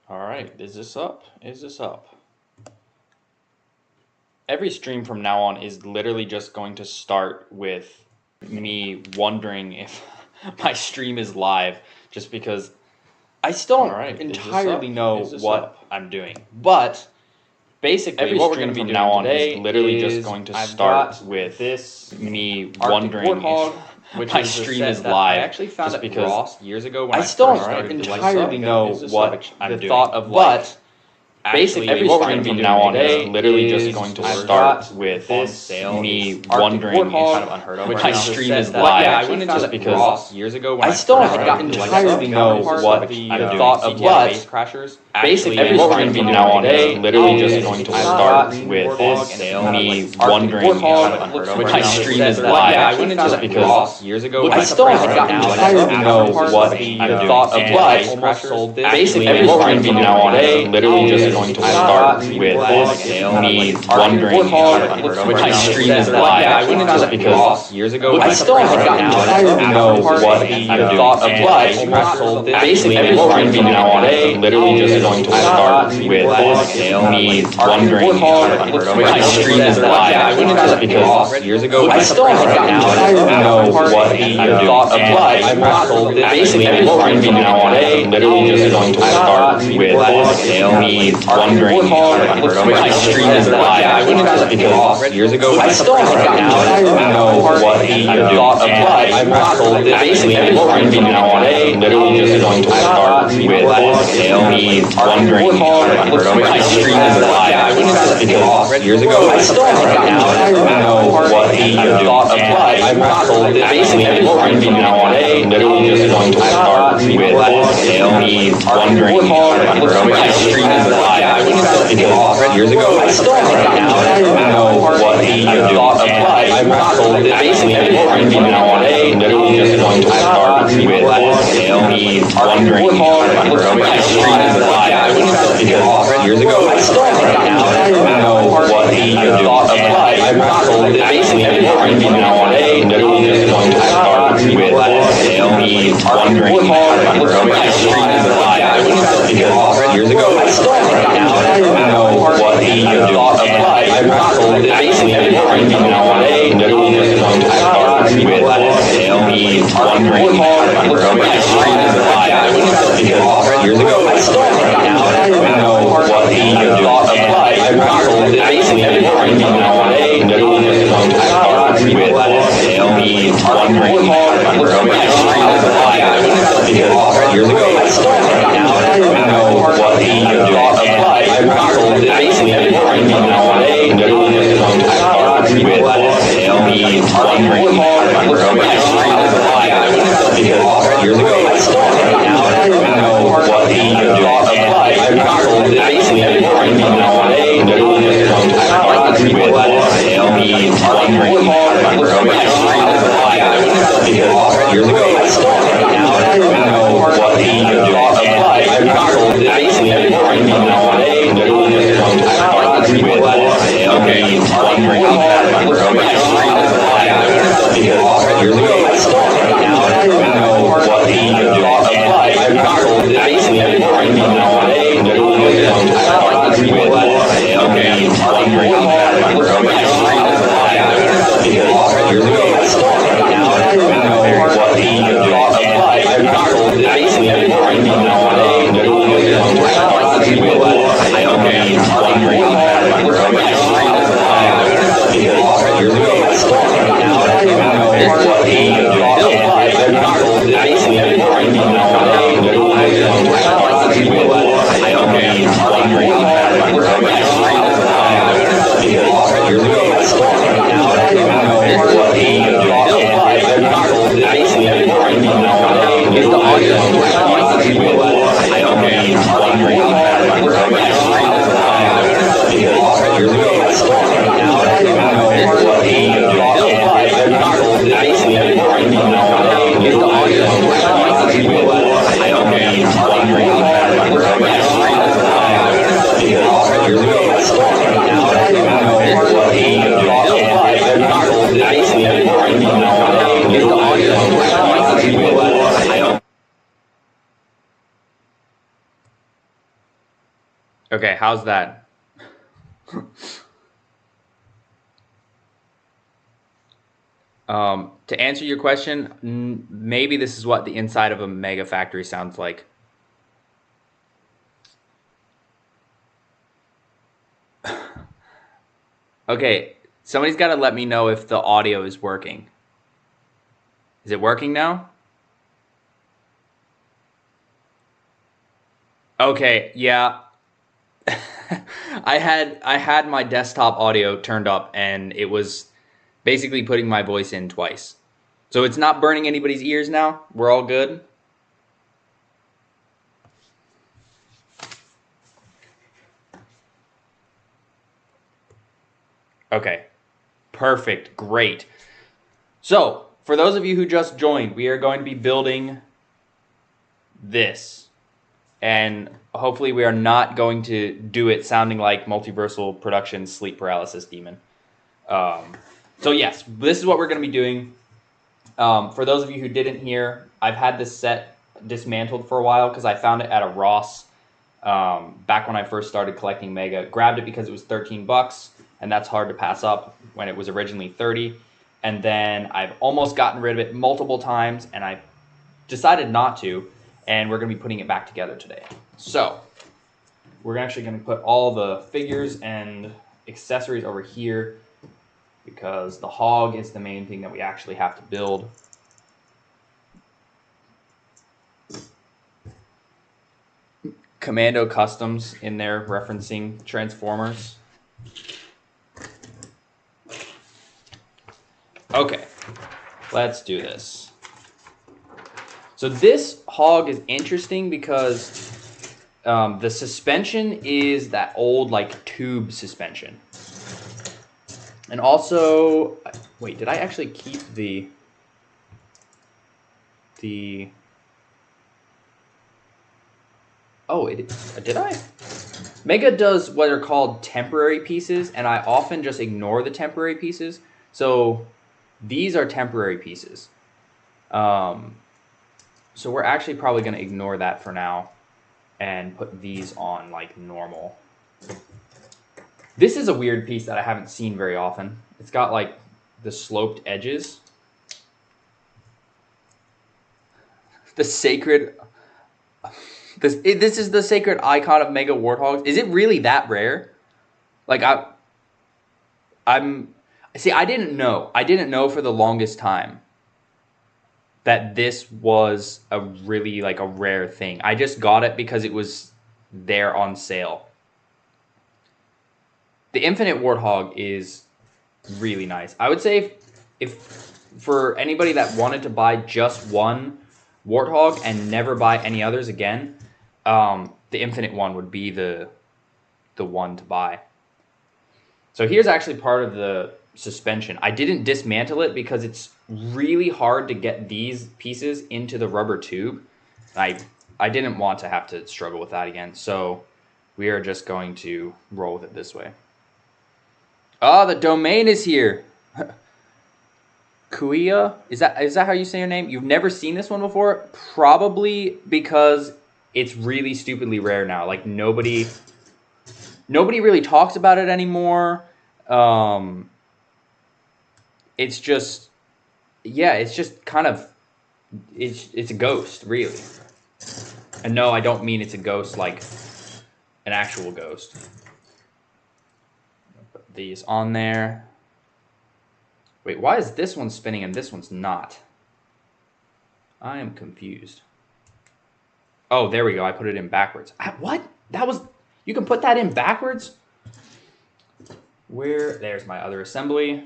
Alright, is this up? Is this up? Every stream from now on is literally just going to start with me wondering if my stream is live, just because I still don't entirely know what I'm doing. But basically, what we're going to be doing now on is literally just going to start with me wondering if my stream is live. I actually found it Ross years ago when I still don't entirely know what I'm doing. But basically, what we're going to be doing now on is literally just going to start with me wondering if my stream is live. Yeah, I went into just because Ross years ago when I still don't entirely know what I'm doing. But basically, what we're going to be doing now on is literally just going to start with me wondering if my stream is live. Yeah, I went into just because Ross years ago when I still don't entirely know what I'm doing. But basically, what we're going to be doing now on is literally just going to start with me wondering if my stream is live. Yeah, I went into just because years ago I still don't entirely know what I'm doing. But basically, what we're going to be doing now on is literally just going to start with me wondering if my stream is live. Yeah, I went into just because years ago I still don't entirely know what I'm doing. But basically, what we're going to be doing now on is literally just going to start with me wondering if my stream is live. Yeah, I went into just because years ago I still don't entirely know what I'm doing. But basically, what we're going to be doing now on is literally just going to start with me wondering if my stream is live. Yeah, I went into just because years ago I still don't entirely know what I'm doing. But basically, what we're going to be doing now on is literally just going to start with me wondering if my stream is live. Yeah, I went into just because years ago I still don't entirely know what I'm doing. But basically, what we're going to be doing now on is literally just going to start with me wondering if my stream is live. Yeah, I went into just because years ago I still don't entirely know what I'm doing. But basically, what we're going to be doing now on is literally just going to start with me wondering if my stream is live. Yeah, I went into just because years ago I still don't entirely know what I'm doing. But basically, what we're going to be doing now on is literally just going to start with me wondering if my stream is live. Yeah, I went into just because years ago I still don't entirely know what I'm doing. But basically, what we're going to be doing now on is literally just going to start with me wondering if my stream is live. Yeah, I went into just because years ago I still don't entirely know what I'm doing. But basically, what we're going to be doing now on is literally just going to start with me wondering if my stream is live. Yeah, I went into just because years ago I still don't entirely know what I'm doing. But basically, what we're going to be doing now on is literally just going to start with me wondering if my stream is live. Yeah, I went into just because years ago I still don't entirely know what I'm doing. But basically, what we're going to be doing now on is literally just going to start with me wondering if my stream is live. Yeah, I went into just because years ago I still don't entirely know what I'm doing. But basically, what we're going to be doing now on is literally just going to start with me wondering if my stream is live. Yeah, I went into just because years ago I still don't entirely know what I'm doing. But basically, what we're going to be doing now on is literally just going to start with me wondering if my stream is live. Yeah, I went into just because years ago I still don't entirely know what I'm doing. But basically, what we're going to be doing now on is literally just going to start with me wondering if my stream is live. Yeah, I went into just because years ago I still don't entirely know what I'm doing. But basically, what we're going to be doing now on is the audio going to start with me wondering if my stream is live. Yeah, I went into just because years ago I still don't entirely know what I'm doing. But basically, what we're going to be doing now on is the audio going to start with me wondering if my stream is live. Yeah, I went into just because years ago I still don't entirely know what I'm doing. But basically, what we're going to be doing now on is the audio going to start with me wondering Okay, how's that? To answer your question, maybe this is what the inside of a mega factory sounds like. Okay, somebody's got to let me know if the audio is working. Is it working now? Okay, yeah. I had my desktop audio turned up and it was basically putting my voice in twice. So it's not burning anybody's ears now. We're all good. Okay. Perfect. Great. So, for those of you who just joined, we are going to be building this. And hopefully we are not going to do it sounding like Multiversal Productions Sleep Paralysis Demon. So yes, this is what we're going to be doing. For those of you who didn't hear, I've had this set dismantled for a while because I found it at a Ross back when I first started collecting Mega. Grabbed it because it was 13 bucks, and that's hard to pass up when it was originally 30. And then I've almost gotten rid of it multiple times, and I decided not to, and we're going to be putting it back together today. So we're actually going to put all the figures and accessories over here because the hog is the main thing that we actually have to build. Commando Customs in there referencing Transformers. Okay, let's do this. So this hog is interesting because the suspension is that old like tube suspension. And also, wait, did I actually keep the oh, did I? Mega does what are called temporary pieces, and I often just ignore the temporary pieces. So these are temporary pieces. So we're actually probably going to ignore that for now and put these on like normal. This is a weird piece that I haven't seen very often. It's got like the sloped edges. The sacred... This is the sacred icon of Mega Warthogs. Is it really that rare? Like see, I didn't know. I didn't know for the longest time that this was a really like a rare thing. I just got it because it was there on sale. The Infinite Warthog is really nice. I would say if for anybody that wanted to buy just one Warthog and never buy any others again, the Infinite one would be the one to buy. So here's actually part of the suspension. I didn't dismantle it because it's really hard to get these pieces into the rubber tube. I didn't want to have to struggle with that again, so we are just going to roll with it this way. Oh, the domain is here. Kuya, is that how you say your name? You've never seen this one before? Probably because it's really stupidly rare now. Like nobody really talks about it anymore. It's just, yeah, it's just kind of, it's a ghost, really. And no, I don't mean it's a ghost like an actual ghost. Put these on there. Wait, why is this one spinning and this one's not? I am confused. Oh, there we go. I put it in backwards. What? That was... You can put that in backwards? There's my other assembly.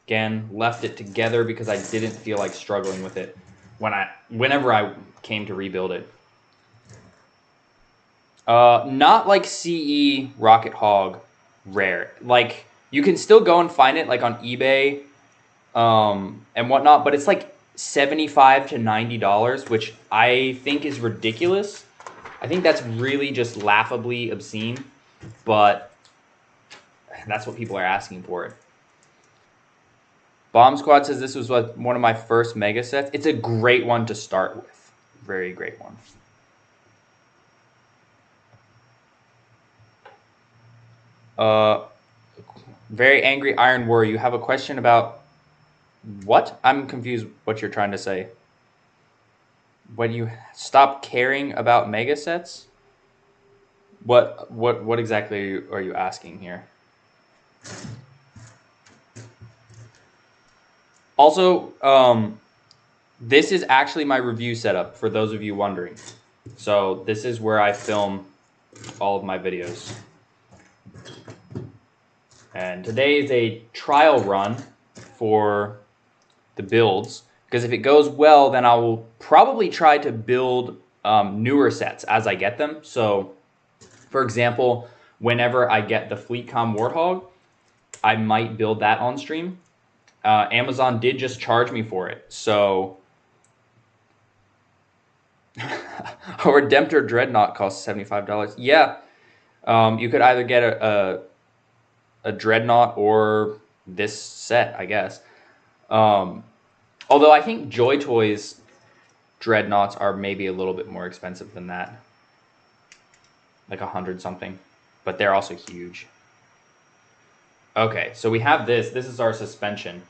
Again, left it together because I didn't feel like struggling with it whenever I came to rebuild it. Not like CE Rocket Hog rare. Like, you can still go and find it like on eBay and whatnot, but it's like $75 to $90, which I think is ridiculous. I think that's really just laughably obscene, but that's what people are asking for it. Bomb Squad says this was one of my first Mega sets. It's a great one to start with. Very great one. Very angry Iron Warrior. You have a question about what? I'm confused what you're trying to say. When you stop caring about mega sets? What exactly are you asking here? Also, this is actually my review setup for those of you wondering. So this is where I film all of my videos. And today is a trial run for the builds, because if it goes well, then I will probably try to build newer sets as I get them. So, for example, whenever I get the FleetCom Warthog, I might build that on stream. Amazon did just charge me for it, so a Redemptor Dreadnought costs $75. Yeah, you could either get a Dreadnought or this set, I guess. Although I think Joy Toys Dreadnoughts are maybe a little bit more expensive than that, like 100 something, but they're also huge. Okay, so we have this. This is our suspension.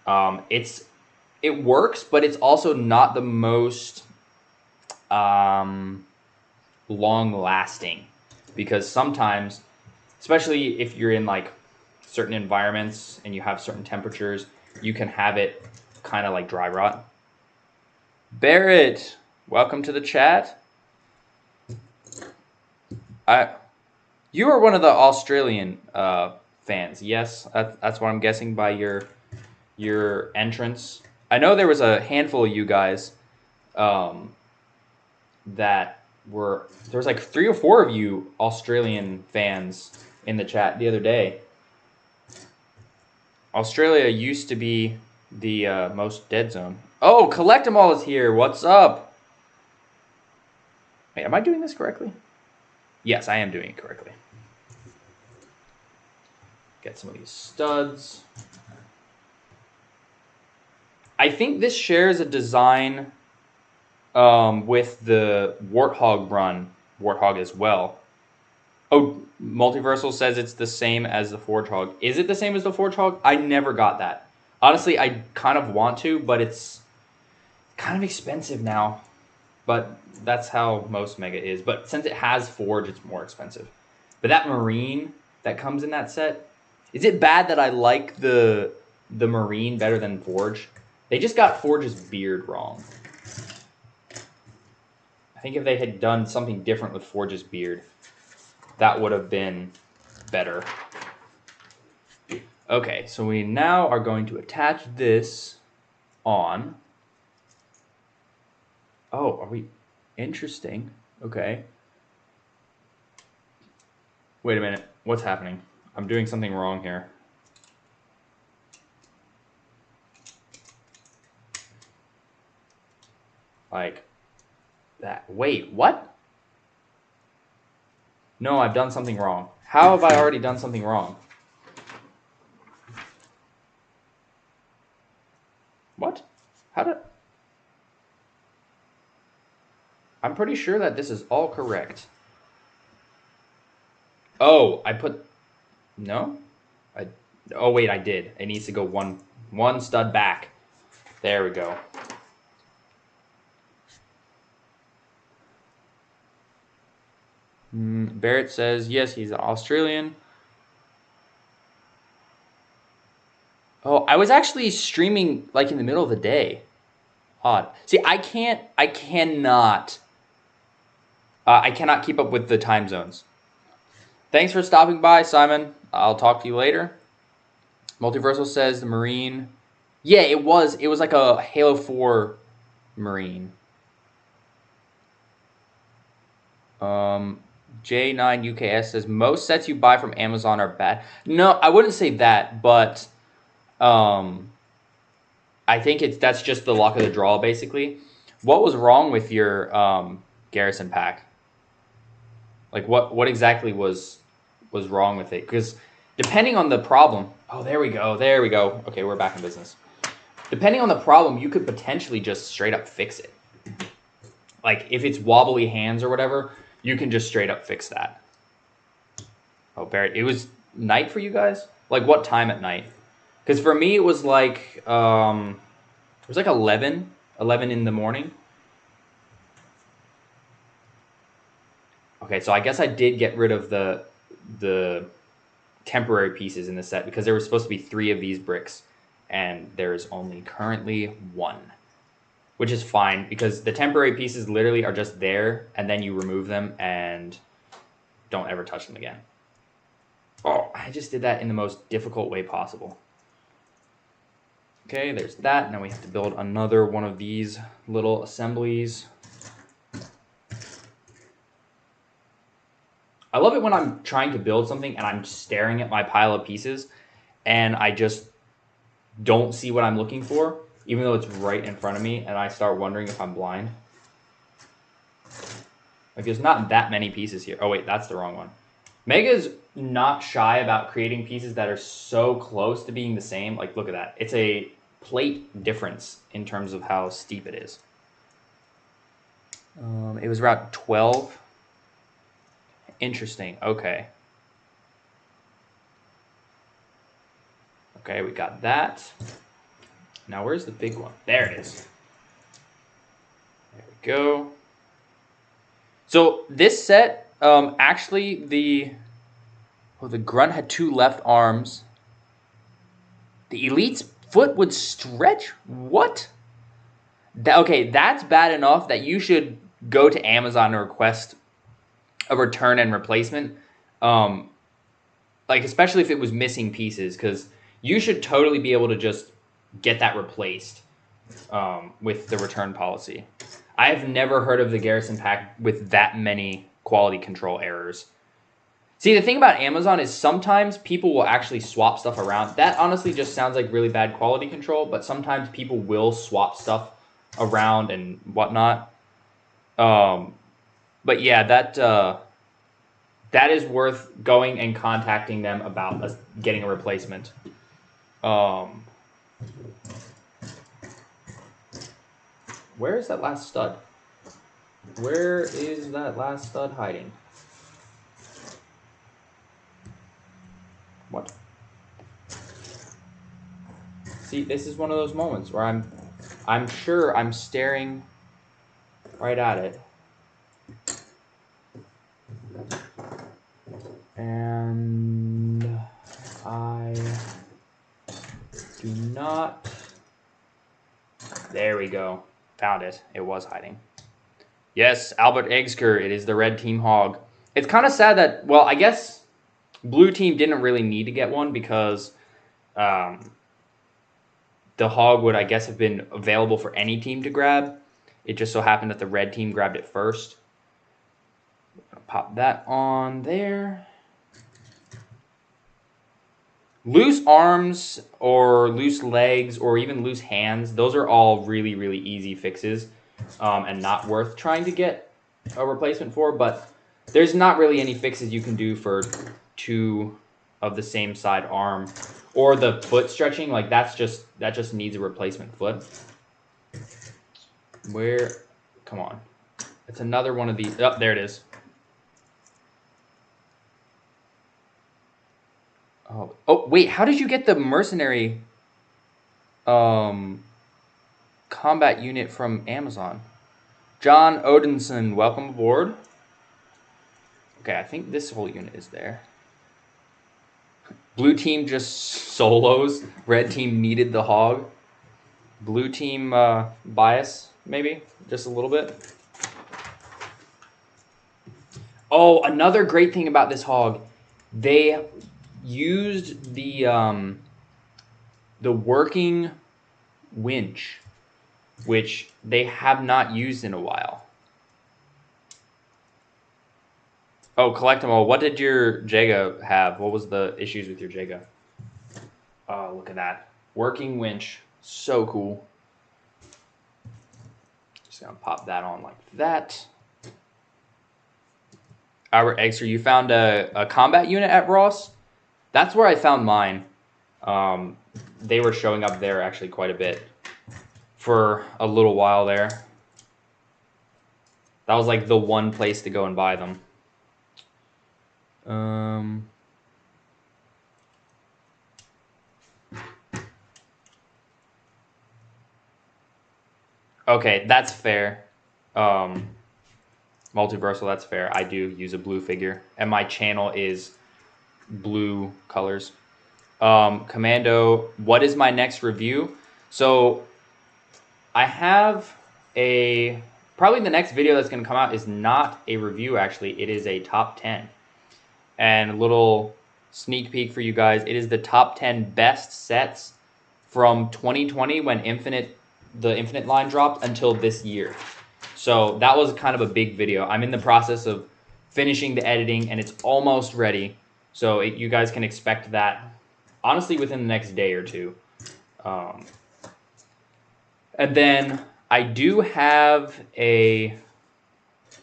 It works, but it's also not the most long lasting, because sometimes, especially if you're in like certain environments and you have certain temperatures, you can have it kind of like dry rot. Barrett, welcome to the chat. You are one of the Australian fans. Yes, that's what I'm guessing by your entrance. I know there was a handful of you guys that were, there was like 3 or 4 of you Australian fans in the chat the other day. Australia used to be the most dead zone. Oh, Collect 'em All is here. What's up? Wait, am I doing this correctly? Yes, I am doing it correctly. Get some of these studs. I think this shares a design with the Warthog run, Warthog as well. Oh, Multiversal says it's the same as the Forge Hog. Is it the same as the Forge Hog? I never got that. Honestly, I kind of want to, but it's kind of expensive now. But that's how most Mega is. But since it has Forge, it's more expensive. But that Marine that comes in that set, is it bad that I like the Marine better than Forge? They just got Forge's beard wrong. I think if they had done something different with Forge's beard, that would have been better. Okay, so we now are going to attach this on. Oh, are we? Interesting. Okay. Wait a minute. What's happening? I'm doing something wrong here. Like that. Wait, what? No, I've done something wrong. How have I already done something wrong? What? How did... I'm pretty sure that this is all correct. Oh, I put... No? Oh, wait, I did. It needs to go one stud back. There we go. Barrett says, yes, he's Australian. Oh, I was actually streaming like in the middle of the day. Odd. See, I cannot keep up with the time zones. Thanks for stopping by, Simon. I'll talk to you later. Multiversal says the Marine. Yeah, it was like a Halo 4 Marine. J9UKS says most sets you buy from Amazon are bad. No, I wouldn't say that, but I think that's just the luck of the draw, basically. What was wrong with your Garrison pack? Like what exactly was wrong with it? Because depending on the problem, oh, there we go. Okay, we're back in business. Depending on the problem, you could potentially just straight up fix it. Like if it's wobbly hands or whatever, you can just straight up fix that. Oh, Barrett, it was night for you guys? Like what time at night? Because for me it was like 11 in the morning. Okay, so I guess I did get rid of the temporary pieces in the set because there were supposed to be 3 of these bricks, and there's only currently 1, which is fine because the temporary pieces literally are just there, and then you remove them and don't ever touch them again. Oh, I just did that in the most difficult way possible. Okay, there's that. Now we have to build another one of these little assemblies. I love it when I'm trying to build something and I'm staring at my pile of pieces and I just don't see what I'm looking for, even though it's right in front of me, and I start wondering if I'm blind. Like, there's not that many pieces here. Oh, wait, that's the wrong one. Mega's not shy about creating pieces that are so close to being the same. Like, look at that. It's a plate difference in terms of how steep it is. It was around 12. Interesting. Okay. Okay, we got that. Now, where's the big one? There it is. There we go. So this set, actually, the grunt had 2 left arms. The elite's foot would stretch? What? Okay, that's bad enough that you should go to Amazon and request a return and replacement. Like, especially if it was missing pieces, because you should totally be able to just get that replaced with the return policy. I have never heard of the Garrison pack with that many quality control errors. See, the thing about Amazon is sometimes people will actually swap stuff around. That honestly just sounds like really bad quality control, but sometimes people will swap stuff around and whatnot. But yeah, that is worth going and contacting them about us getting a replacement. Where is that last stud? Where is that last stud hiding? What? See, this is one of those moments where I'm sure I'm staring right at it. And I do not. There we go. Found it. It was hiding. Yes, Albert Eggsker. It is the red team hog. It's kind of sad that, well, I guess blue team didn't really need to get one because the hog would, I guess, have been available for any team to grab. It just so happened that the red team grabbed it first. Pop that on there. Loose arms or loose legs or even loose hands, those are all really, really easy fixes and not worth trying to get a replacement for. But there's not really any fixes you can do for 2 of the same side arm. Or the foot stretching, like that just needs a replacement foot. Where? Come on. It's another one of these. Oh, there it is. Oh, wait, how did you get the mercenary combat unit from Amazon? John Odinson, welcome aboard. Okay, I think this whole unit is there. Blue team just solos. Red team needed the hog. Blue team bias, maybe, just a little bit. Oh, another great thing about this hog, they used the working winch, which they have not used in a while. Oh, collect them all. What did your Jega have? What was the issues with your Jega? Oh, look at that. Working winch. So cool. Just gonna pop that on like that. Albert Eggster, you found a combat unit at Ross? That's where I found mine. They were showing up there actually quite a bit for a little while there. That was like the one place to go and buy them. Okay, that's fair. Multiversal, that's fair. I do use a blue figure, and my channel is blue colors. Commando, what is my next review? So I have probably the next video that's going to come out is not a review, actually. It is a top 10. And a little sneak peek for you guys. It is the top 10 best sets from 2020 when the Infinite line dropped until this year. So that was kind of a big video. I'm in the process of finishing the editing, and it's almost ready. So you guys can expect that, honestly, within the next day or two. And then I do have a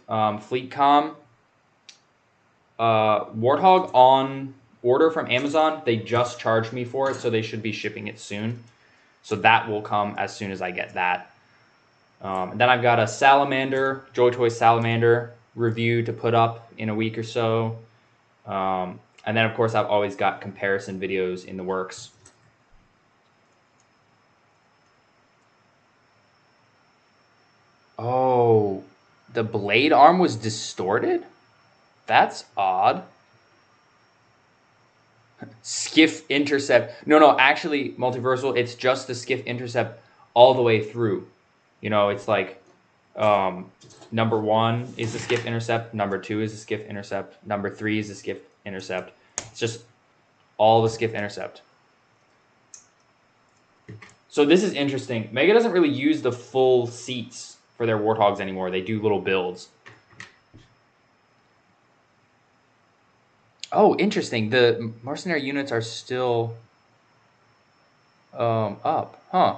FleetCom Warthog on order from Amazon. They just charged me for it, so they should be shipping it soon. So that will come as soon as I get that. Then I've got a Salamander, Joy Toy Salamander review to put up in a week or so. And then, of course, I've always got comparison videos in the works. Oh, the blade arm was distorted? That's odd. Skiff intercept. No, actually, Multiversal, it's just the skiff intercept all the way through. You know, it's like number 1 is the skiff intercept, number 2 is the skiff intercept, number 3 is the skiff intercept. It's just all the skiff intercept. So this is interesting. Mega doesn't really use the full seats for their Warthogs anymore. They do little builds. Oh, interesting. The mercenary units are still up, huh?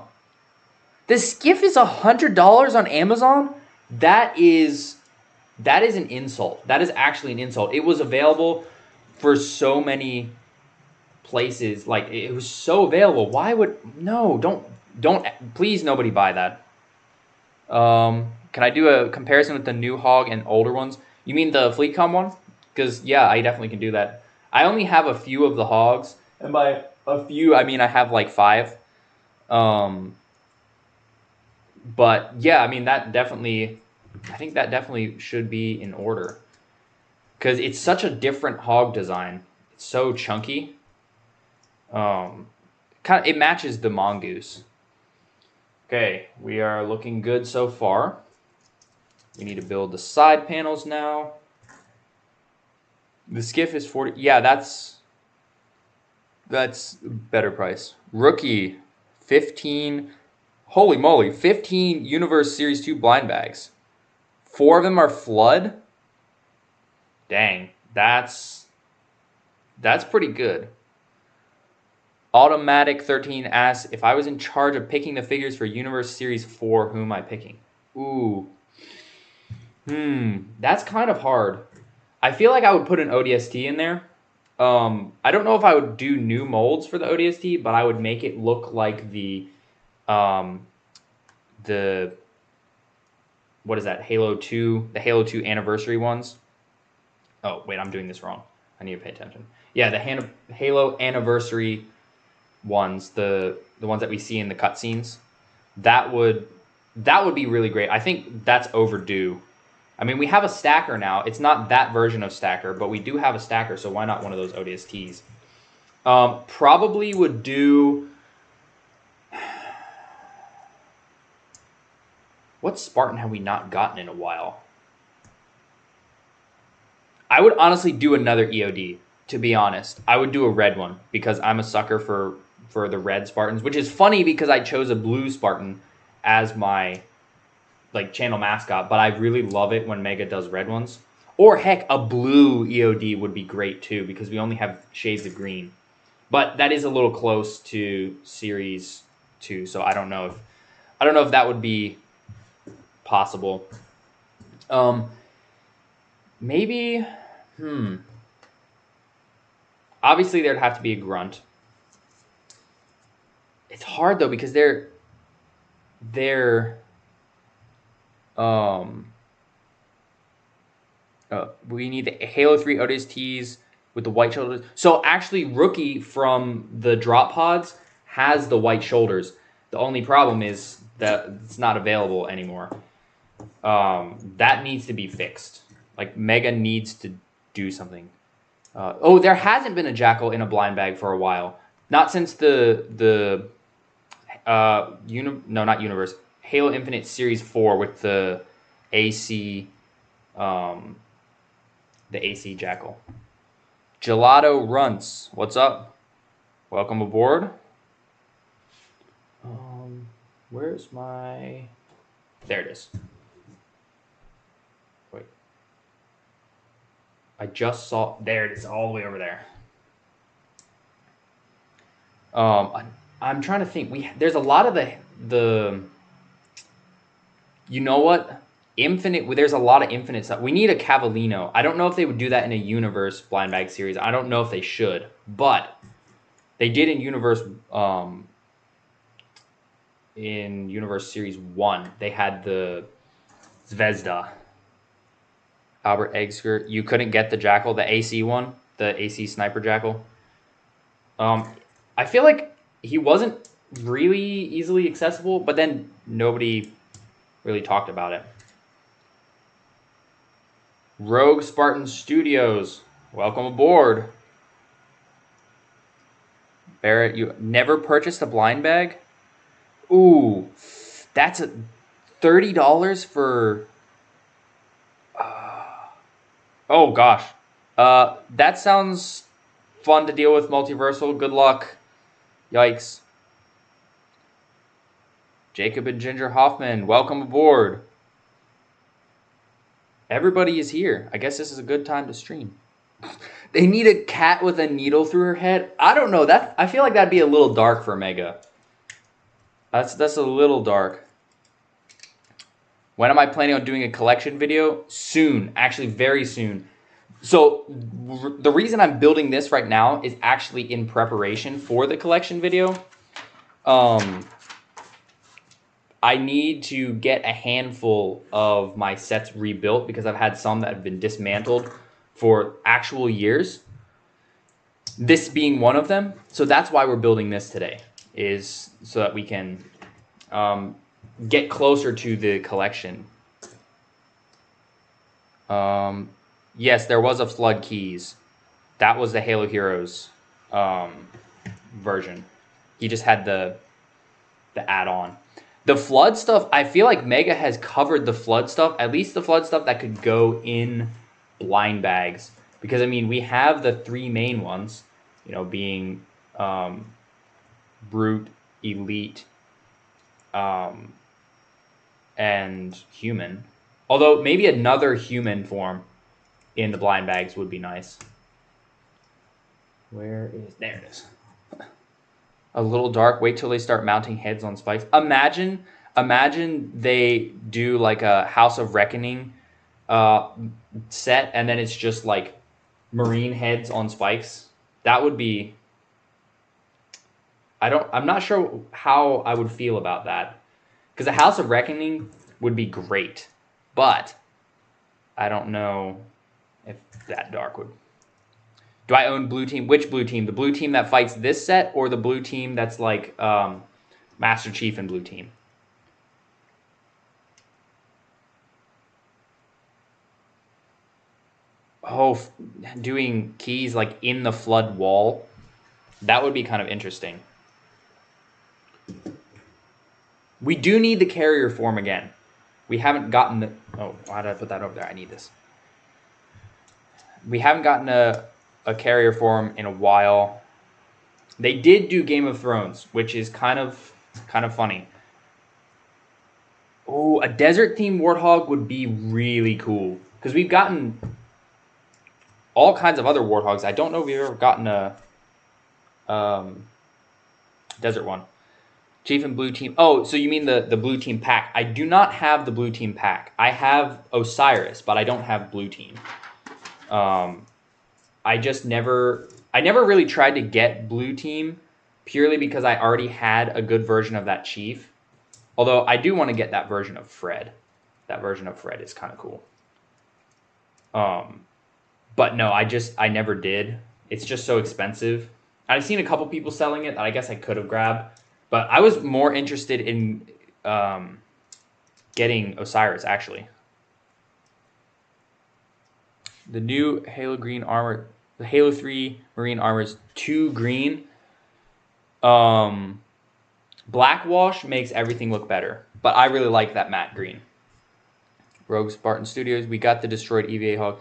The skiff is $100 on Amazon? That is an insult. That is actually an insult. It was available for so many places. Like, it was so available. Why would... No, don't... Please, nobody buy that. Can I do a comparison with the new Hog and older ones? You mean the FleetCom one? Because, yeah, I definitely can do that. I only have a few of the Hogs. And by a few, I mean I have like 5. But, yeah, I mean, that definitely... I think that definitely should be in order. Because it's such a different Hog design. It's so chunky. It matches the Mongoose. Okay, we are looking good so far. We need to build the side panels now. The skiff is 40. Yeah, that's better price. Rookie, 15. Holy moly, 15 Universe Series 2 blind bags. 4 of them are flood. Dang, that's pretty good. Automatic 13 asks, if I was in charge of picking the figures for Universe Series 4, who am I picking? Ooh. That's kind of hard. I feel like I would put an ODST in there. I don't know if I would do new molds for the ODST, but I would make it look like the what is that? Halo 2, the Halo 2 anniversary ones. Oh, wait, I'm doing this wrong. I need to pay attention. Yeah, the Halo anniversary ones, the ones that we see in the cutscenes. That would be really great. I think that's overdue. I mean, we have a stacker now. It's not that version of stacker, but we do have a stacker, so why not one of those ODSTs? Probably would do... What Spartan have we not gotten in a while? I would honestly do another EOD, to be honest. I would do a red one, because I'm a sucker for the red Spartans, which is funny because I chose a blue Spartan as my... channel mascot, but I really love it when Mega does red ones. Or heck, a blue EOD would be great too, because we only have shades of green. But that is a little close to Series 2, so I don't know if that would be possible. Maybe obviously there'd have to be a grunt. It's hard though because they're we need the Halo 3 ODSTs with the white shoulders. So actually, Rookie from the drop pods has the white shoulders. The only problem is that it's not available anymore. That needs to be fixed. Like, Mega needs to do something. Oh, there hasn't been a Jackal in a blind bag for a while. Not since not Universe, Halo Infinite Series 4 with the AC, the AC Jackal. Gelato Runts, what's up? Welcome aboard. Where's my... There it is. Wait. I just saw... There it is, all the way over there. I'm trying to think. There's a lot of the... You know what? Infinite... There's a lot of Infinite stuff. We need a Cavallino. I don't know if they would do that in a Universe blind bag series. I don't know if they should. But they did in Universe... in Universe Series 1, they had the Zvezda. Albert Eggsker. You couldn't get the Jackal, the AC one, the AC Sniper Jackal. I feel like he wasn't really easily accessible, but then nobody really talked about it. Rogue Spartan Studios, welcome aboard. Barrett, you never purchased a blind bag? Ooh, that's $30 for... oh, gosh. That sounds fun to deal with, Multiversal. Good luck. Yikes. Jacob and Ginger Hoffman, welcome aboard. Everybody is here. I guess this is a good time to stream. They need a cat with a needle through her head. I don't know. I feel like that'd be a little dark for Mega. That's a little dark. When am I planning on doing a collection video? Soon. Actually, very soon. So, the reason I'm building this right now is actually in preparation for the collection video. I need to get a handful of my sets rebuilt because I've had some that have been dismantled for actual years. This being one of them. So that's why we're building this today, is so that we can get closer to the collection. Yes, there was a Flood Keys. That was the Halo Heroes version. He just had the add-on. The Flood stuff, I feel like Mega has covered the Flood stuff, at least the Flood stuff that could go in blind bags. Because, I mean, we have the three main ones, you know, being Brute, Elite, and Human. Although, maybe another Human form in the blind bags would be nice. Where is... There it is. A little dark. Wait till they start mounting heads on spikes. Imagine they do like a House of Reckoning set, and then it's just like marine heads on spikes. That would be... I'm not sure how I would feel about that. Because a House of Reckoning would be great. But I don't know if that dark would... Do I own blue team? Which blue team? The blue team that fights this set, or the blue team that's like Master Chief and blue team? Oh, doing keys like in the Flood wall. That would be kind of interesting. We do need the carrier form again. We haven't gotten the... Oh, why did I put that over there? I need this. We haven't gotten a carrier form in a while. They did do Game of Thrones, which is kind of funny. Oh, a desert themed Warthog would be really cool, because we've gotten all kinds of other Warthogs. I don't know if we've ever gotten a desert one. Chief and blue team. Oh, so you mean the blue team pack? I do not have the blue team pack. I have Osiris, but I don't have blue team. I never really tried to get blue team purely because I already had a good version of that Chief. Although I do want to get that version of Fred. That version of Fred is kind of cool. But no, I never did. It's just so expensive. I've seen a couple people selling it that I guess I could have grabbed, But I was more interested in getting Osiris, actually. The new Halo Green armor, the Halo 3 Marine armor is 2 green. Black wash makes everything look better, but I really like that matte green. Rogue Spartan Studios, we got the destroyed EVA Hog.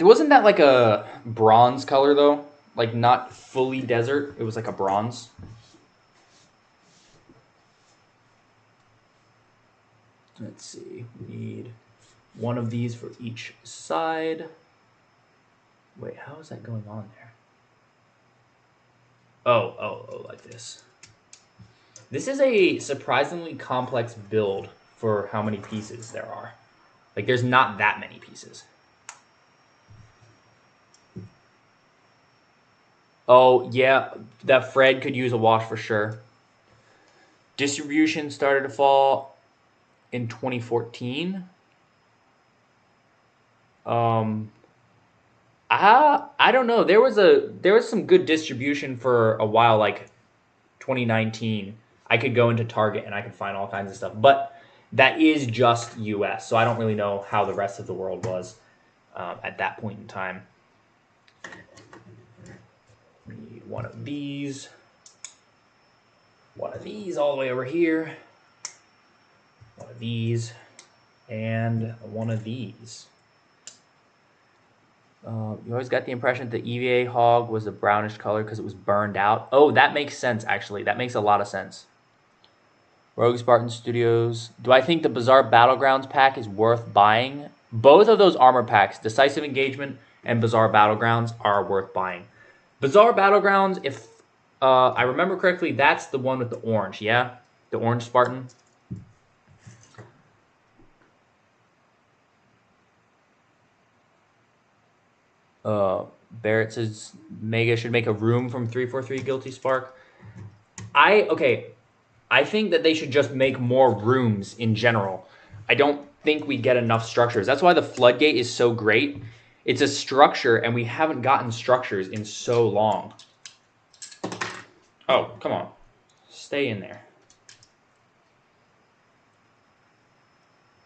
Wasn't that like a bronze color, though? Like, not fully desert. It was like a bronze. Let's see. We need one of these for each side. Wait, how is that going on there? Oh, like this. This is a surprisingly complex build for how many pieces there are. Like, there's not that many pieces. Oh, yeah, that Fred could use a wash for sure. Distribution started to fall in 2014. I don't know. There was some good distribution for a while, like 2019. I could go into Target and I could find all kinds of stuff, but that is just US, so I don't really know how the rest of the world was at that point in time. We need one of these all the way over here, one of these, and one of these. You always got the impression that the EVA Hog was a brownish color because it was burned out. Oh, that makes sense, actually. That makes a lot of sense. Rogue Spartan Studios. Do I think the Bizarre Battlegrounds pack is worth buying? Both of those armor packs, Decisive Engagement and Bizarre Battlegrounds, are worth buying. Bizarre Battlegrounds, if I remember correctly, that's the one with the orange, yeah? The orange Spartan. Barrett says Mega should make a room from 343 Guilty Spark. I think that they should just make more rooms in general. I don't think we get enough structures. That's why the Floodgate is so great. It's a structure, and we haven't gotten structures in so long. Oh, come on. Stay in there.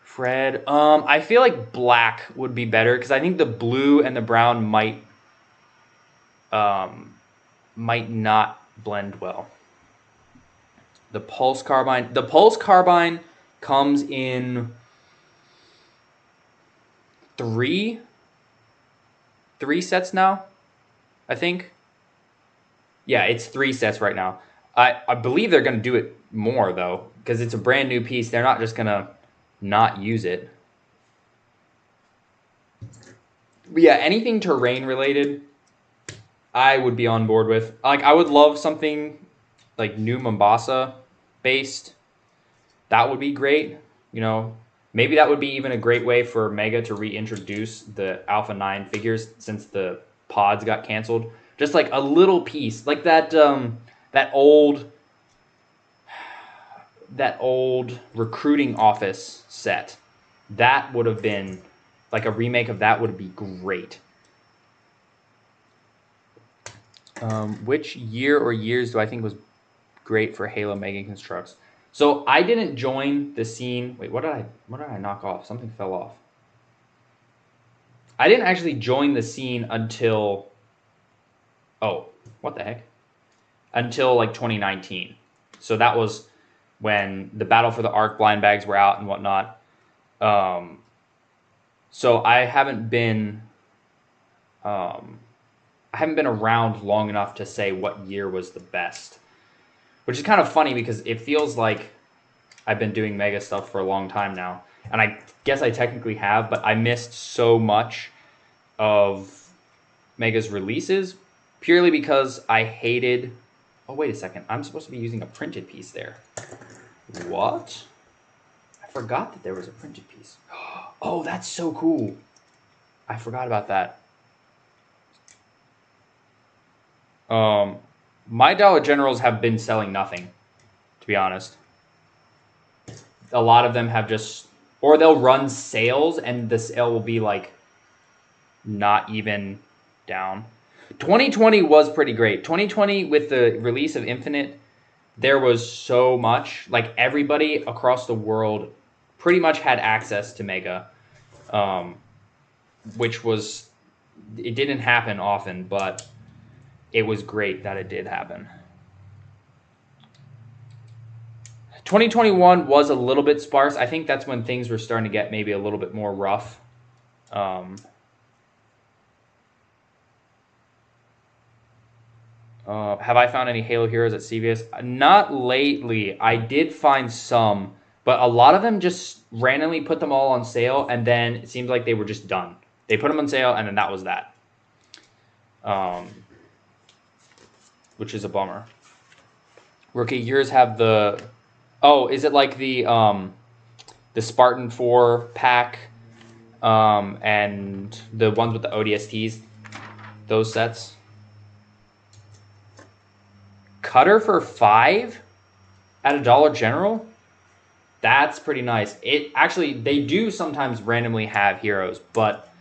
Fred. I feel like black would be better because I think the blue and the brown might not blend well. The Pulse Carbine. The Pulse Carbine comes in three sets now, I think. Yeah, it's 3 sets right now. I believe they're going to do it more, though, because it's a brand new piece. They're not just going to not use it. But yeah, anything terrain related, I would be on board with. Like, I would love something like New Mombasa based. That would be great. You know, maybe that would be even a great way for Mega to reintroduce the Alpha 9 figures since the pods got canceled. Just like a little piece, like that old recruiting office set. That would have been like a remake of that would be great. Which year or years do I think was great for Halo Mega Construx? So I didn't join the scene. Wait, what did I knock off? Something fell off. I didn't actually join the scene until, oh, what the heck? Until like 2019. So that was when the Battle for the Ark blind bags were out and whatnot. So I haven't been around long enough to say what year was the best. Which is kind of funny because it feels like I've been doing Mega stuff for a long time now. And I guess I technically have, but I missed so much of Mega's releases purely because I hated... Oh, wait a second. I'm supposed to be using a printed piece there. What? I forgot that there was a printed piece. Oh, that's so cool. I forgot about that. My Dollar Generals have been selling nothing, to be honest. A lot of them have just... Or they'll run sales, and the sale will be, like, not even down. 2020 was pretty great. 2020, with the release of Infinite, there was so much. Like, everybody across the world pretty much had access to Mega, which was, it didn't happen often, but it was great that it did happen. 2021 was a little bit sparse. I think that's when things were starting to get maybe a little bit more rough. Have I found any Halo Heroes at CVS? Not lately. I did find some, but a lot of them just randomly put them all on sale, and then it seems like they were just done. They put them on sale, and then that was that. Which is a bummer. Rookie years have the... Oh, is it like the Spartan 4 pack and the ones with the ODSTs? Those sets? Cutter for $5 at a Dollar General? That's pretty nice. It actually, they do sometimes randomly have heroes, but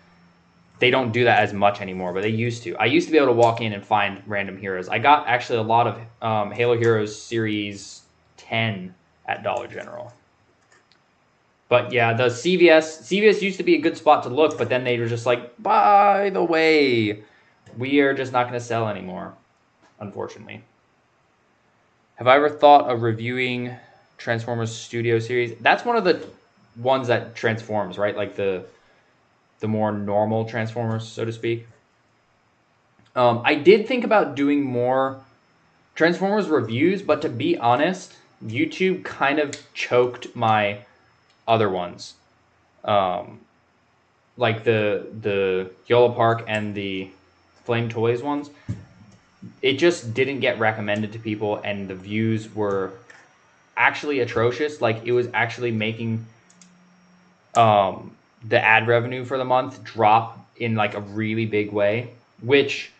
they don't do that as much anymore, but they used to. I used to be able to walk in and find random heroes. I got actually a lot of Halo Heroes Series 10 at Dollar General. But yeah, the CVS used to be a good spot to look, but then they were just like, by the way, we are just not going to sell anymore, unfortunately. Have I ever thought of reviewing Transformers Studio Series? That's one of the ones that transforms, right? Like the more normal Transformers, so to speak. I did think about doing more Transformers reviews, but to be honest, YouTube kind of choked my other ones. Like the Yellow Park and the Flame Toys ones. It just didn't get recommended to people, and the views were actually atrocious. Like, it was actually making the ad revenue for the month drop in like a really big way, which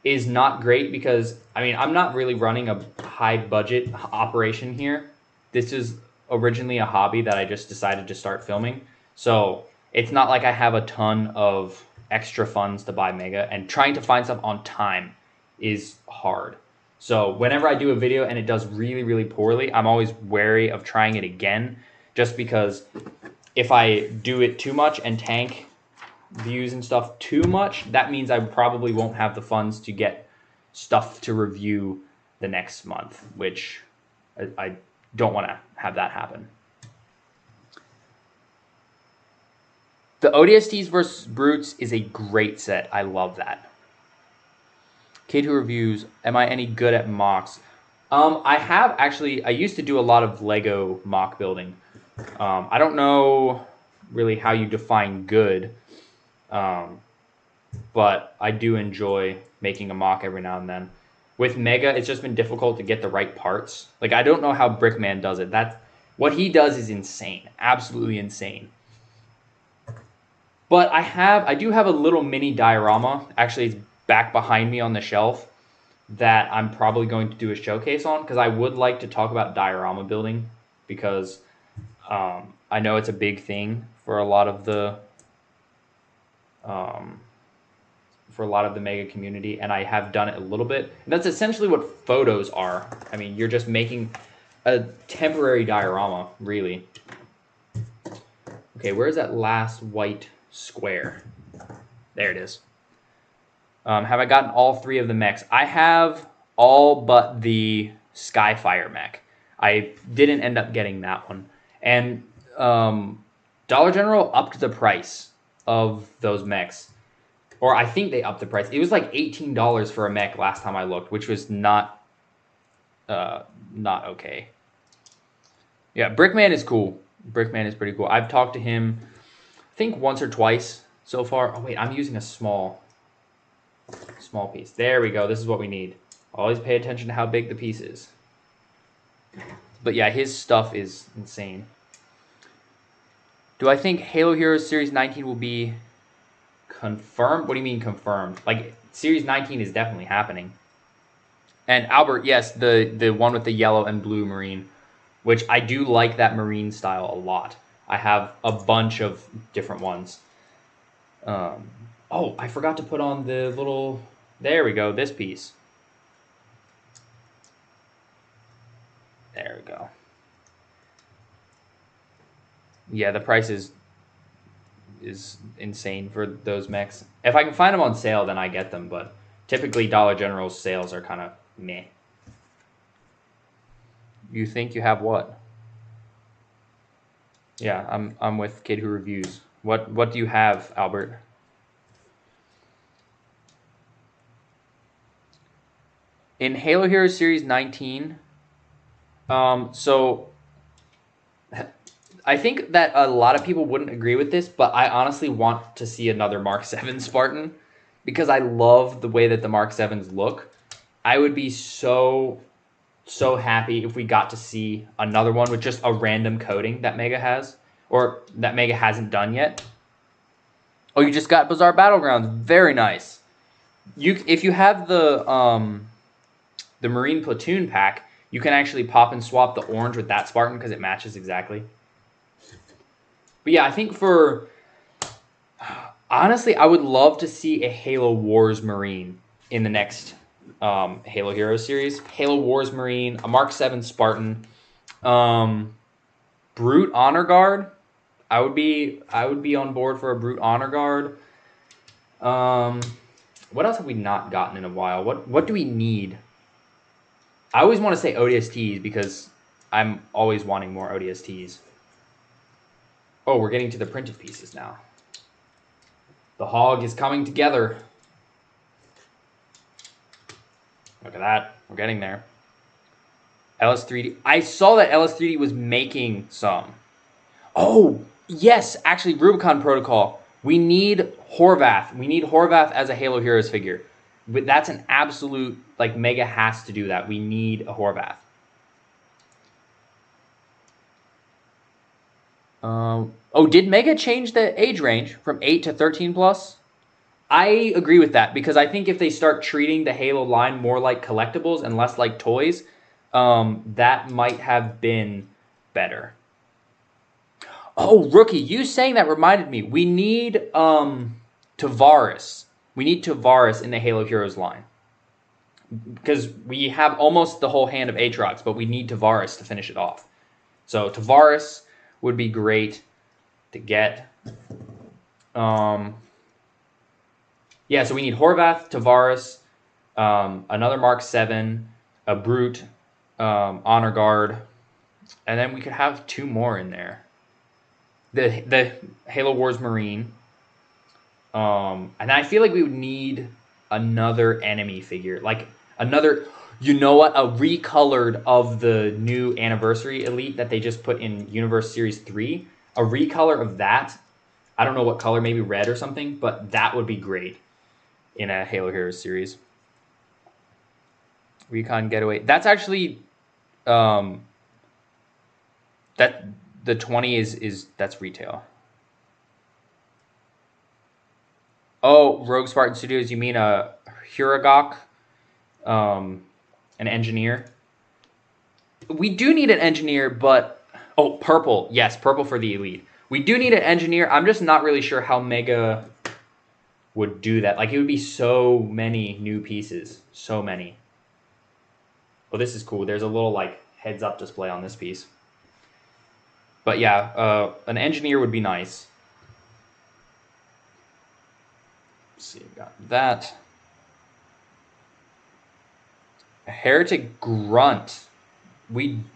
is not great because, I mean, I'm not really running a high budget operation here. This is originally a hobby that I just decided to start filming. So it's not like I have a ton of extra funds to buy Mega, and trying to find stuff on time is hard. So whenever I do a video and it does really, really poorly, I'm always wary of trying it again, just because if I do it too much and tank views and stuff too much, that means I probably won't have the funds to get stuff to review the next month, which I don't want to have that happen. The ODSTs versus Brutes is a great set. I love that. K2 reviews. Am I any good at mocks? I used to do a lot of Lego mock building. I don't know really how you define good, but I do enjoy making a mock every now and then. With Mega, it's just been difficult to get the right parts. Like, I don't know how Brickman does it. What he does is insane. Absolutely insane. But I do have a little mini diorama. Actually, it's back behind me on the shelf that I'm probably going to do a showcase on, because I would like to talk about diorama building, because I know it's a big thing for a lot of the Mega community, and I have done it a little bit. And that's essentially what photos are. I mean, you're just making a temporary diorama, really. Okay, where's that last white square? There it is. Have I gotten all 3 of the mechs? I have all but the Skyfire mech. I didn't end up getting that one. And Dollar General upped the price of those mechs. Or I think they upped the price. It was like $18 for a mech last time I looked, which was not okay. Yeah, Brickman is cool. Brickman is pretty cool. I've talked to him, I think, once or twice so far. Oh, wait, I'm using a small piece. There we go. This is what we need. Always pay attention to how big the piece is. But yeah, his stuff is insane. Do I think Halo Heroes Series 19 will be confirmed? What do you mean confirmed? Like, Series 19 is definitely happening. And Albert, yes, the one with the yellow and blue marine, which I do like that marine style a lot. I have a bunch of different ones. Oh, I forgot to put on the little... There we go, this piece. There we go. Yeah, the price is insane for those mechs. If I can find them on sale, then I get them, but typically Dollar General's sales are kind of meh. You think you have what? Yeah, I'm with Kid Who Reviews. What do you have, Albert? In Halo Heroes Series 19, so I think that a lot of people wouldn't agree with this, but I honestly want to see another Mark 7 Spartan because I love the way that the Mark 7s look. I would be so happy if we got to see another one with just a random coating that Mega has, or that Mega hasn't done yet. Oh, you just got Bizarre Battlegrounds. Very nice. If you have the Marine Platoon pack, you can actually pop and swap the orange with that Spartan because it matches exactly. But yeah, I think honestly, I would love to see a Halo Wars Marine in the next Halo Heroes series. Halo Wars Marine, a Mark 7 Spartan, Brute Honor Guard. I would be on board for a Brute Honor Guard. What else have we not gotten in a while? What do we need? I always want to say ODSTs because I'm always wanting more ODSTs. Oh, we're getting to the printed pieces now. The hog is coming together. Look at that. We're getting there. LS3D. I saw that LS3D was making some. Oh, yes. Actually, Rubicon Protocol. We need Horvath. We need Horvath as a Halo Heroes figure. But that's an absolute, like, Mega has to do that. We need a Horvath. Oh, did Mega change the age range from 8 to 13 plus? I agree with that because I think if they start treating the Halo line more like collectibles and less like toys, that might have been better. Oh, Rookie, you saying that reminded me. We need Tavares. We need Tavares in the Halo Heroes line. Because we have almost the whole hand of Aatrox, but we need Tavares to finish it off. So Tavares would be great to get. Yeah, so we need Horvath, Tavares, another Mark 7, a Brute, Honor Guard, and then we could have 2 more in there. The Halo Wars Marine. And I feel like we would need another enemy figure. Like another, you know what? A recolored of the new Anniversary Elite that they just put in Universe Series 3. A recolor of that. I don't know what color, maybe red or something, but that would be great in a Halo Heroes series. Recon Getaway. That's actually that the 20 is that's retail. Oh, Rogue Spartan Studios, you mean a Huragok, an engineer? We do need an engineer, but oh, purple. Yes, purple for the elite. We do need an engineer. I'm just not really sure how Mega would do that. Like, it would be so many new pieces. So many. Well, this is cool. There's a little, like, heads-up display on this piece. But, yeah, an engineer would be nice. Let's see, we got that. A Heretic Grunt.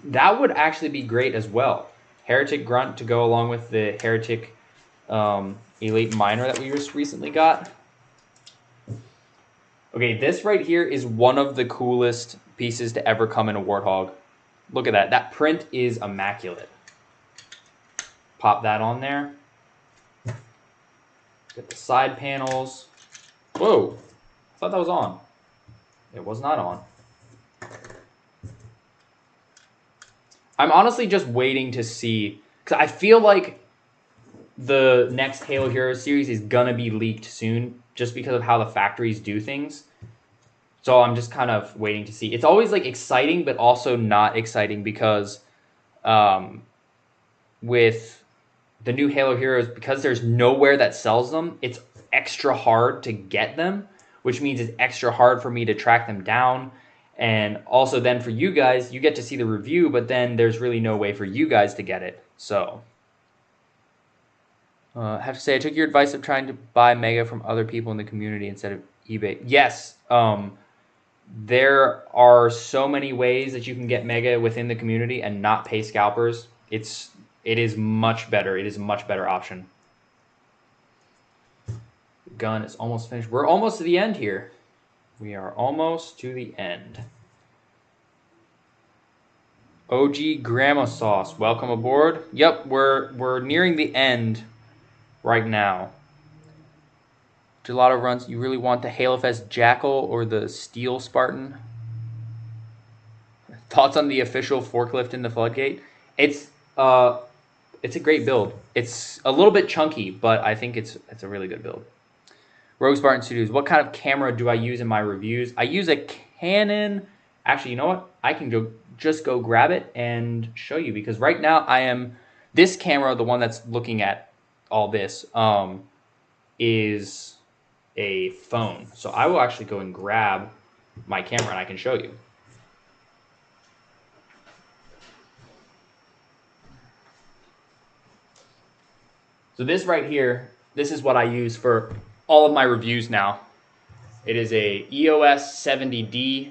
That would actually be great as well. Heretic Grunt to go along with the Heretic Elite Minor that we just recently got. Okay, this right here is one of the coolest pieces to ever come in a Warthog. Look at that. That print is immaculate. Pop that on there. Get the side panels. Whoa. I thought that was on. It was not on. I'm honestly just waiting to see, because I feel like the next Halo Heroes series is going to be leaked soon just because of how the factories do things. So I'm just kind of waiting to see. It's always like exciting, but also not exciting because with the new Halo Heroes, because there's nowhere that sells them, it's extra hard to get them, which means it's extra hard for me to track them down. And also then for you guys, you get to see the review, but then there's really no way for you guys to get it. So I have to say, I took your advice of trying to buy Mega from other people in the community instead of eBay. Yes, there are so many ways that you can get Mega within the community and not pay scalpers. It is much better. It is a much better option. Gun is almost finished. We're almost to the end here. We are almost to the end. OG Grandma Sauce, welcome aboard. Yep, we're nearing the end right now. Gelato runs. You really want the Halo Fest Jackal or the Steel Spartan? Thoughts on the official forklift in the Floodgate? It's a great build. It's a little bit chunky, but I think it's a really good build. Rogue Spartan Studios. What kind of camera do I use in my reviews? I use a Canon. Actually, you know what? I can just go grab it and show you, because right now I am this camera, the one that's looking at all this, is a phone. So I will actually go and grab my camera and I can show you. So this right here, this is what I use for all of my reviews now. It is a EOS 70D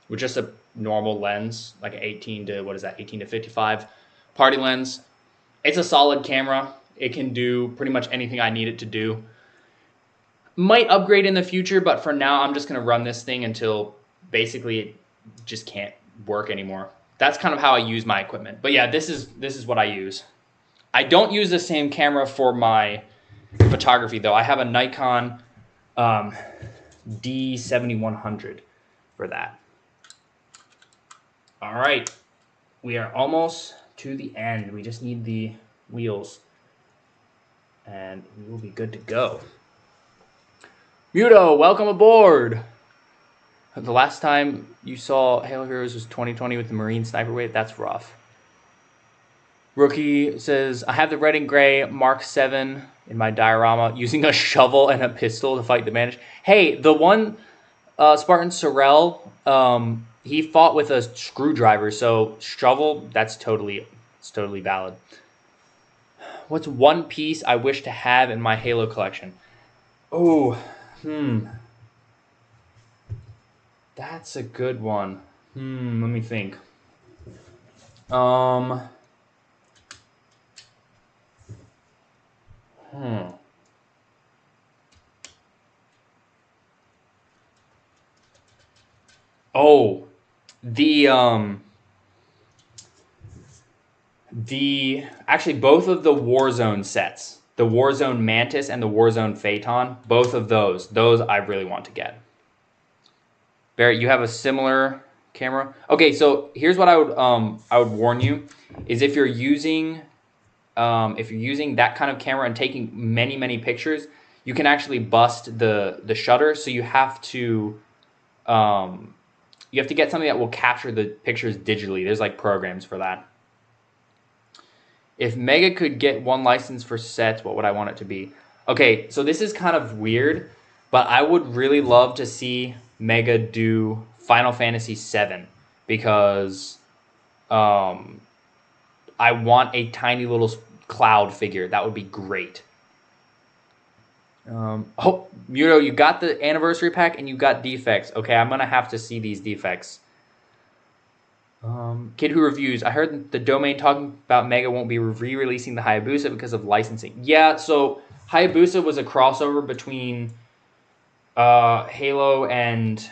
with just a normal lens, like an 18 to 55 party lens. It's a solid camera. It can do pretty much anything I need it to do. Might upgrade in the future, but for now I'm just going to run this thing until basically it just can't work anymore. That's kind of how I use my equipment. But yeah, this is what I use. I don't use the same camera for my photography though. I have a Nikon D7100 for that. All right, we are almost to the end. We just need the wheels and we will be good to go. Muto, welcome aboard. The last time you saw Halo Heroes was 2020 with the Marine Sniper Wave. That's rough. Rookie says, I have the red and gray Mark 7 in my diorama using a shovel and a pistol to fight the Banish. Hey, the one Spartan Sorrel, he fought with a screwdriver, so shovel, it's totally valid. What's one piece I wish to have in my Halo collection? Oh, that's a good one. Let me think. Oh, actually both of the Warzone sets, the Warzone Mantis and the Warzone Phaeton, both of those I really want to get. Barrett, you have a similar camera? Okay, so here's what I would warn you is if you're using that kind of camera and taking many pictures, you can actually bust the shutter. So you have to get something that will capture the pictures digitally. There's like programs for that. If Mega could get one license for sets, what would I want it to be? Okay, so this is kind of weird, but I would really love to see Mega do Final Fantasy VII because I want a tiny little Cloud figure. That would be great. Oh, Muto, you got the anniversary pack and you got defects. Okay, I'm going to have to see these defects. Kid Who Reviews. I heard the domain talking about Mega won't be re-releasing the Hayabusa because of licensing. Yeah, so Hayabusa was a crossover between Halo and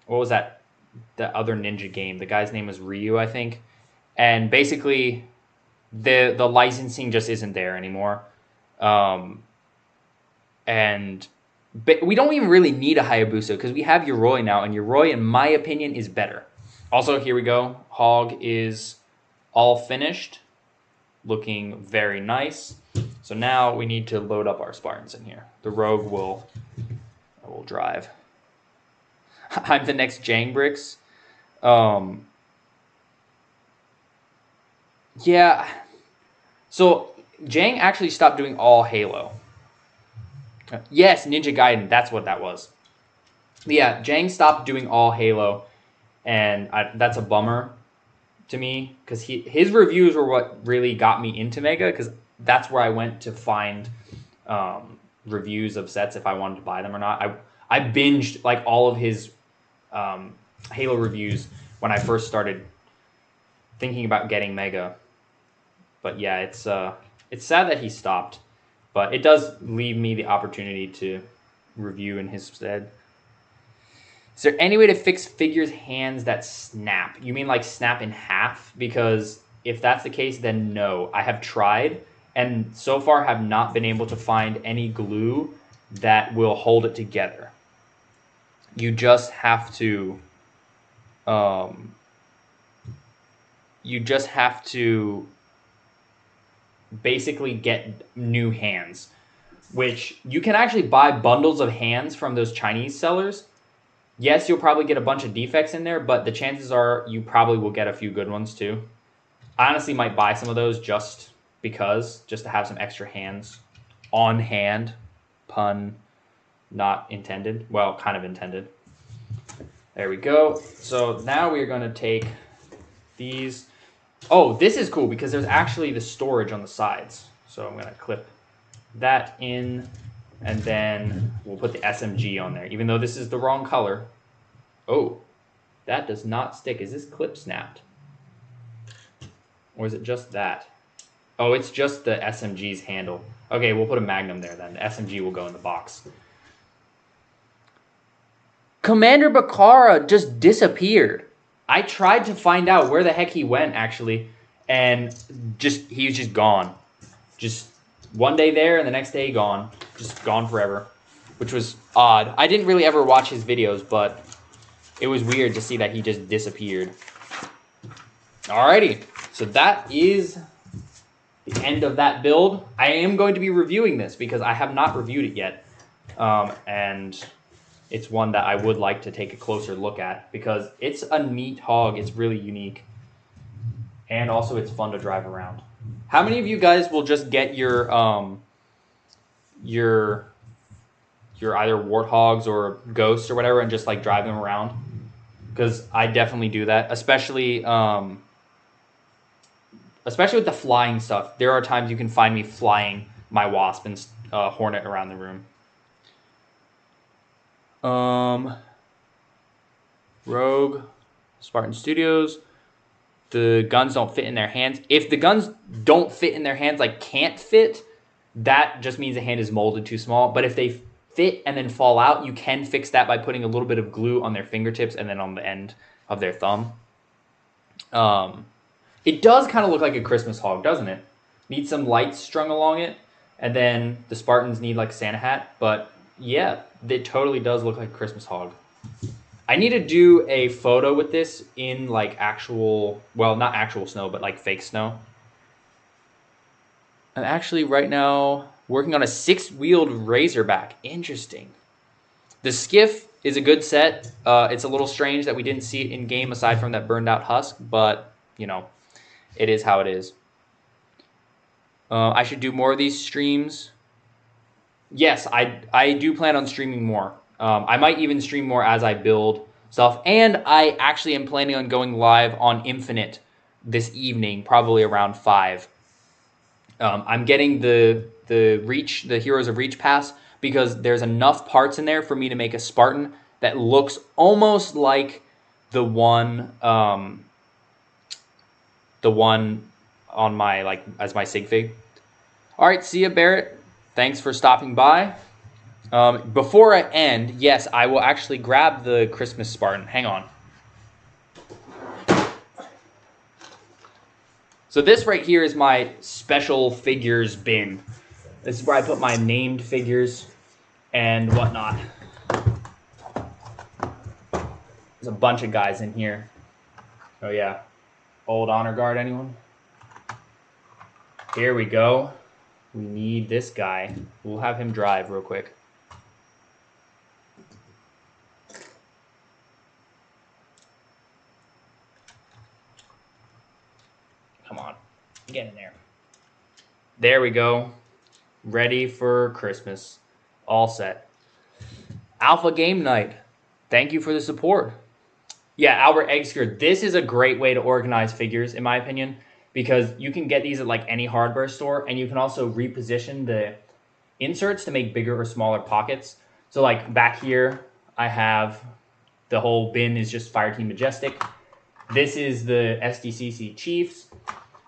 what was that? The other ninja game. The guy's name was Ryu, I think. And basically the licensing just isn't there anymore. But we don't even really need a Hayabusa because we have Yoroi now, and Yoroi, in my opinion, is better. Also, here we go. Hog is all finished, looking very nice. So now we need to load up our Spartans in here. The Rogue will drive. I'm the next Jangbricks. Yeah. So Jang actually stopped doing all Halo. Yes, Ninja Gaiden. That's what that was. But yeah, Jang stopped doing all Halo, and that's a bummer to me because his reviews were what really got me into Mega, because that's where I went to find reviews of sets if I wanted to buy them or not. I binged like all of his Halo reviews when I first started thinking about getting Mega. But yeah, it's sad that he stopped, but it does leave me the opportunity to review in his stead. Is there any way to fix figures' hands that snap? You mean like snap in half? Because if that's the case, then no. I have tried, and so far have not been able to find any glue that will hold it together. You just have to... basically get new hands, which you can actually buy bundles of hands from those Chinese sellers. Yes, you'll probably get a bunch of defects in there, but the chances are you probably will get a few good ones too. I honestly might buy some of those just to have some extra hands on hand. Pun not intended. Well, kind of intended. There we go. So now we're going to take these. Oh, this is cool because there's actually the storage on the sides. So I'm going to clip that in, and then we'll put the SMG on there, even though this is the wrong color. Oh, that does not stick. Is this clip snapped? Or is it just that? Oh, it's just the SMG's handle. Okay, we'll put a Magnum there then. The SMG will go in the box. Commander Bakara just disappeared. I tried to find out where the heck he went, actually, and he was just gone. Just one day there and the next day gone. Just gone forever, which was odd. I didn't really ever watch his videos, but it was weird to see that he just disappeared. Alrighty, so that is the end of that build. I am going to be reviewing this because I have not reviewed it yet, and it's one that I would like to take a closer look at because it's a neat hog. It's really unique, and also it's fun to drive around. How many of you guys will just get your either Warthogs or Ghosts or whatever and just like drive them around? Because I definitely do that, especially with the flying stuff. There are times you can find me flying my Wasp and Hornet around the room. Rogue, Spartan Studios. The guns don't fit in their hands. If the guns don't fit in their hands, like can't fit, that just means the hand is molded too small. But if they fit and then fall out, you can fix that by putting a little bit of glue on their fingertips and then on the end of their thumb. It does kind of look like a Christmas hog, doesn't it? Needs some lights strung along it, and then the Spartans need like a Santa hat. But yeah, it totally does look like a Christmas hog. I need to do a photo with this in like actual, well, not actual snow, but like fake snow. I'm actually right now working on a 6-wheeled Razorback. Interesting. The Skiff is a good set. It's a little strange that we didn't see it in game aside from that burned out husk, but you know, it is how it is. I should do more of these streams. Yes, I do plan on streaming more. I might even stream more as I build stuff. And I actually am planning on going live on Infinite this evening, probably around 5. I'm getting the Heroes of Reach pass because there's enough parts in there for me to make a Spartan that looks almost like the one on my as my sig fig. All right, see ya, Barrett. Thanks for stopping by. Before I end, yes, I will actually grab the Christmas Spartan. Hang on. So this right here is my special figures bin. This is where I put my named figures and whatnot. There's a bunch of guys in here. Oh yeah. Old Honor Guard, anyone? Here we go. We need this guy. We'll have him drive real quick. Come on, get in there. There we go. Ready for Christmas. All set. Alpha game night. thank you for the support. Yeah, Albert Eggsker. This is a great way to organize figures, in my opinion, because you can get these at like any hardware store, and you can also reposition the inserts to make bigger or smaller pockets. So like back here, I have the whole bin is just Fireteam Majestic. This is the SDCC Chiefs.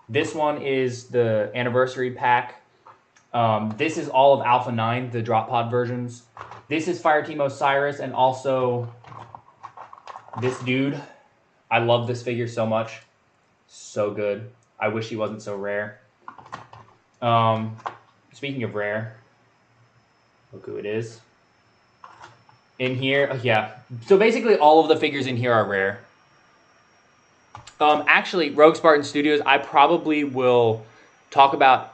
This one is the anniversary pack. This is all of Alpha 9, the drop pod versions. This is Fireteam Osiris, and also this dude. I love this figure so much. So good. I wish he wasn't so rare. Speaking of rare, look who it is. In here, yeah. So basically all of the figures in here are rare. Actually, Rogue Spartan Studios, I probably will talk about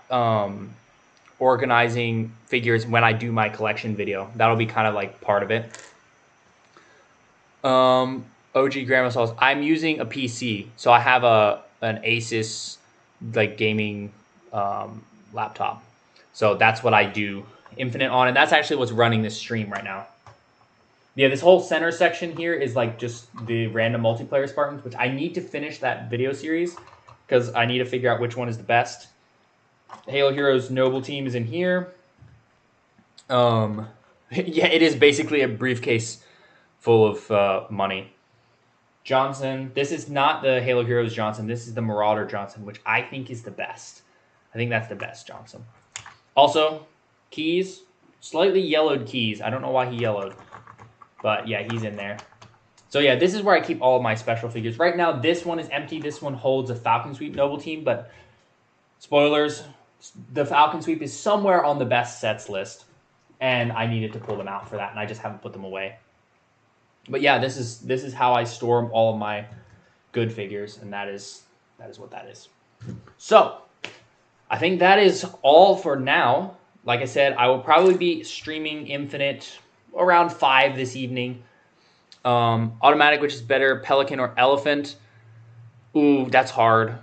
organizing figures when I do my collection video. That'll be kind of like part of it. OG Grandma Sauce. I'm using a PC, so I have an Asus like gaming laptop. So that's what I do Infinite on, and that's actually what's running this stream right now. Yeah, this whole center section here is like just the random multiplayer Spartans, which I need to finish that video series because I need to figure out which one is the best. Halo Heroes Noble Team is in here. Yeah, it is basically a briefcase full of money. Johnson. This is not the Halo Heroes Johnson. This is the Marauder Johnson, which I think is the best. I think that's the best Johnson. Also, keys. Slightly yellowed keys. I don't know why he yellowed. But yeah, he's in there. So yeah, this is where I keep all of my special figures. Right now, this one is empty. This one holds a Falcon Sweep Noble Team. But spoilers, the Falcon Sweep is somewhere on the best sets list. And I needed to pull them out for that. And I just haven't put them away. But yeah, this is how I store all of my good figures. And that is what that is. So, I think that is all for now. Like I said, I will probably be streaming Infinite around 5 this evening. Automatic, which is better, Pelican or Elephant? Ooh, that's hard.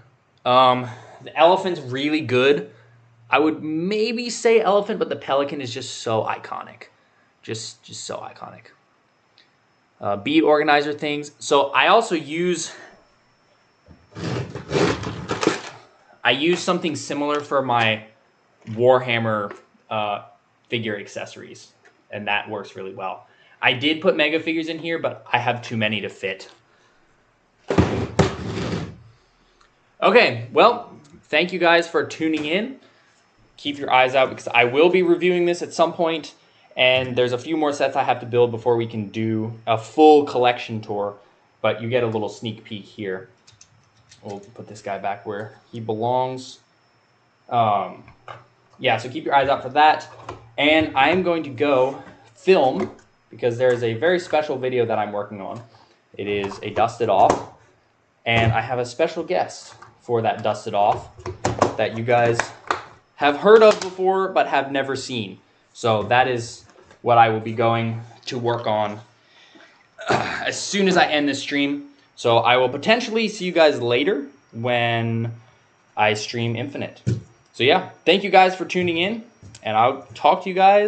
The Elephant's really good. I would maybe say Elephant, but the Pelican is just so iconic. Just so iconic. Bead organizer things. So I also use something similar for my Warhammer figure accessories, and that works really well. I did put Mega figures in here, but I have too many to fit. Okay, well, thank you guys for tuning in. Keep your eyes out because I will be reviewing this at some point, and there's a few more sets I have to build before we can do a full collection tour, but you get a little sneak peek here. We'll put this guy back where he belongs. Yeah, so keep your eyes out for that. And I am going to go film, because there is a very special video that I'm working on. It is a Dusted Off, and I have a special guest for that Dusted Off that you guys have heard of before but have never seen. So that is what I will be going to work on as soon as I end this stream. So I will potentially see you guys later when I stream Infinite. So yeah, thank you guys for tuning in, and I'll talk to you guys